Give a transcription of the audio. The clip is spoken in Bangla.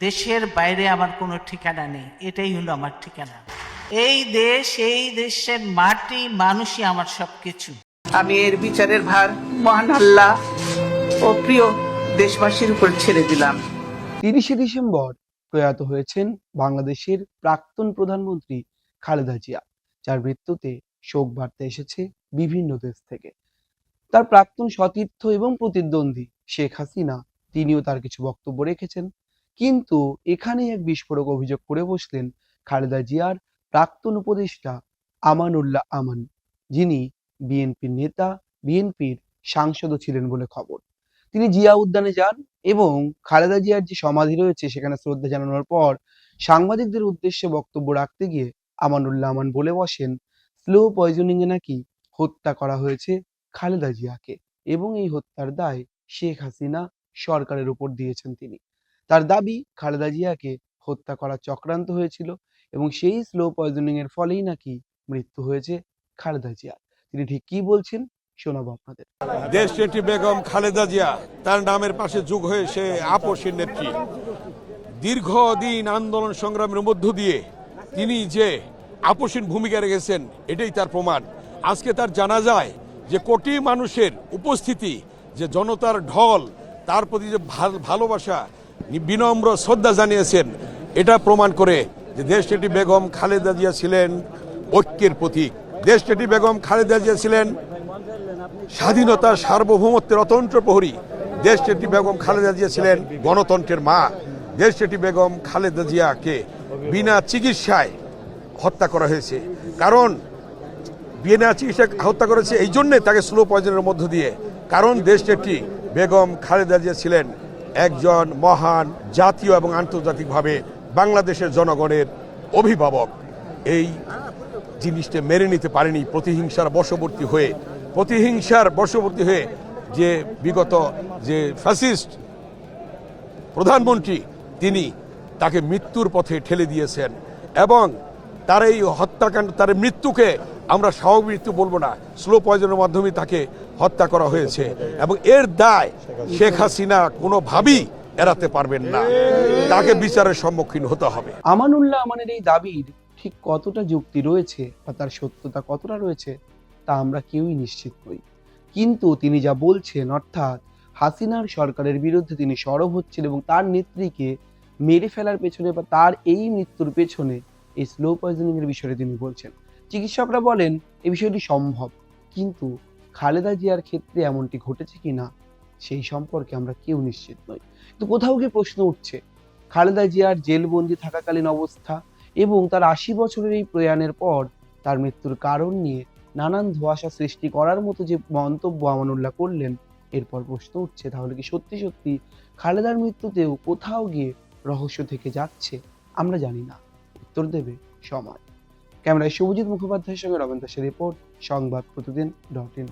দেশের বাইরে আমার কোনো ঠিকানা নেই, এটাই হলো আমার ঠিকানা। এই দেশ, এই দেশের মাটি, মানুষই আমার সবকিছু। আমি এর বিচারের ভার মহান আল্লাহ ও প্রিয় দেশবাসীর উপর ছেড়ে দিলাম। 30শে ডিসেম্বর প্রয়াত হয়েছেন বাংলাদেশের প্রাক্তন প্রধানমন্ত্রী খালেদা জিয়া, যার মৃত্যুতে শোক বার্তা এসেছে বিভিন্ন দেশ থেকে। তার প্রাক্তন সতীর্থ এবং প্রতিদ্বন্দ্বী শেখ হাসিনা, তিনিও তার কিছু বক্তব্য রেখেছেন। কিন্তু এখানেই এক বিস্ফোরক অভিযোগ করে বসলেন খালেদা জিয়ার প্রাক্তন উপদেষ্টা আমানুল্লাহ আমান, যিনি বিএনপির নেতা, বিএনপির সাংসদও ছিলেন বলে খবর। তিনি জিয়া উদ্যানে যান এবং খালেদা জিয়ার যে সমাধি রয়েছে সেখানে শ্রদ্ধা জানানোর পর সাংবাদিকদের উদ্দেশ্যে বক্তব্য রাখতে গিয়ে আমানুল্লাহ আমান বলে বসেন, স্লো পয়জনিং এ নাকি হত্যা করা হয়েছে খালেদা জিয়াকে এবং এই হত্যার দায় শেখ হাসিনা সরকারের উপর দিয়েছেন তিনি। তার দাবি, খালেদা জিয়াকে হত্যা করার চক্রান্ত হয়েছিল এবং সেই স্লো পয়জনিং এর ফলেই নাকি মৃত্যু হয়েছে খালেদা জিয়ার। তিনি ঠিক কি বলছেন শোনাবো আপনাদের। দেশনেত্রী বেগম খালেদা জিয়া, তার নামের পাশে যোগ হয়ে সে আপসের নেত্রী। দীর্ঘদিন আন্দোলন সংগ্রামের মধ্য দিয়ে তিনি যে আপসীন ভূমিকা রেখেছেন, এটাই তার প্রমাণ। আজকে তার জানা যায় যে কোটি মানুষের উপস্থিতি, যে জনতার ঢল, তার প্রতি যে ভালোবাসা, বিনম্র শ্রদ্ধা জানিয়েছেন, এটা প্রমাণ করে যে দেশনেত্রী বেগম খালেদা জিয়া ছিলেন ঐক্যের প্রতীক। দেশনেত্রী বেগম খালেদা জিয়া ছিলেন স্বাধীনতা, সার্বভৌমত্বের অতন্ত্র প্রহরী। দেশনেত্রী বেগম খালেদা জিয়া ছিলেন গণতন্ত্রের মা। দেশনেত্রী বেগম খালেদা জিয়াকে বিনা চিকিৎসায় হত্যা করা হয়েছে। কারণ বিনা চিকিৎসা হত্যা করেছে এই জন্যে, তাকে স্লো পয়জনের মধ্য দিয়ে। কারণ দেশনেত্রী বেগম খালেদা জিয়া ছিলেন একজন মহান জাতীয় এবং আন্তর্জাতিকভাবে বাংলাদেশের জনগণের অভিভাবক। এই জিনিসটা মেনে নিতে পারেনি প্রতিহিংসার বশবর্তী হয়ে যে বিগত যে ফ্যাসিস্ট প্রধানমন্ত্রী, তিনি তাকে মৃত্যুর পথে ঠেলে দিয়েছেন। এবং তার এই হত্যাকাণ্ড, তার মৃত্যুকে আমরা স্বাভাবিক মৃত্যু বলবো না, স্লো পয়জনের মাধ্যমে তাকে হত্যা করা হয়েছে এবং এর দায় শেখ হাসিনা কোনোভাবেই এড়াতে পারবেন না। তাকে বিচারের সম্মুখীন হতে হবে। আমানুল্লাহ আমানের এই দাবির ঠিক কতটা যুক্তি রয়েছে বা তার সত্যতা কতটা রয়েছে তা আমরা কেউই নিশ্চিত নই। কিন্তু তিনি যা বলছেন, অর্থাৎ হাসিনার সরকারের বিরুদ্ধে তিনি সরব হচ্ছেন এবং তার নেত্রীকে মেরে ফেলার পেছনে বা তার এই মৃত্যুর পেছনে এই স্লো পয়জনিং এর বিষয়টি তিনি বলছেন। চিকিৎসকরা বলেন এই বিষয়টি সম্ভব, কিন্তু খালেদা জিয়ার ক্ষেত্রে এমনটি ঘটেছে কিনা সেই সম্পর্কে আমরা কেউ নিশ্চিত নই। তো কোথাও গিয়ে প্রশ্ন উঠছে, খালেদা জিয়ার জেলবন্দি থাকাকালীন অবস্থা এবং তার ৮০ বছরের এই প্রয়াণের পর তার মৃত্যুর কারণ নিয়ে নানান ধোঁয়াশা সৃষ্টি করার মতো যে মন্তব্য আমানুল্লাহ করলেন, এরপর প্রশ্ন উঠছে, তাহলে কি সত্যি সত্যি খালেদার মৃত্যুতেও কোথাও গিয়ে রহস্য থেকে যাচ্ছে? আমরা জানি না, উত্তর দেবে সময়। ক্যামেরায় শুভজিৎ মুখোপাধ্যায়ের সঙ্গে রবীন্দ্র দাসের রিপোর্ট, সংবাদ প্রতিদিন.in।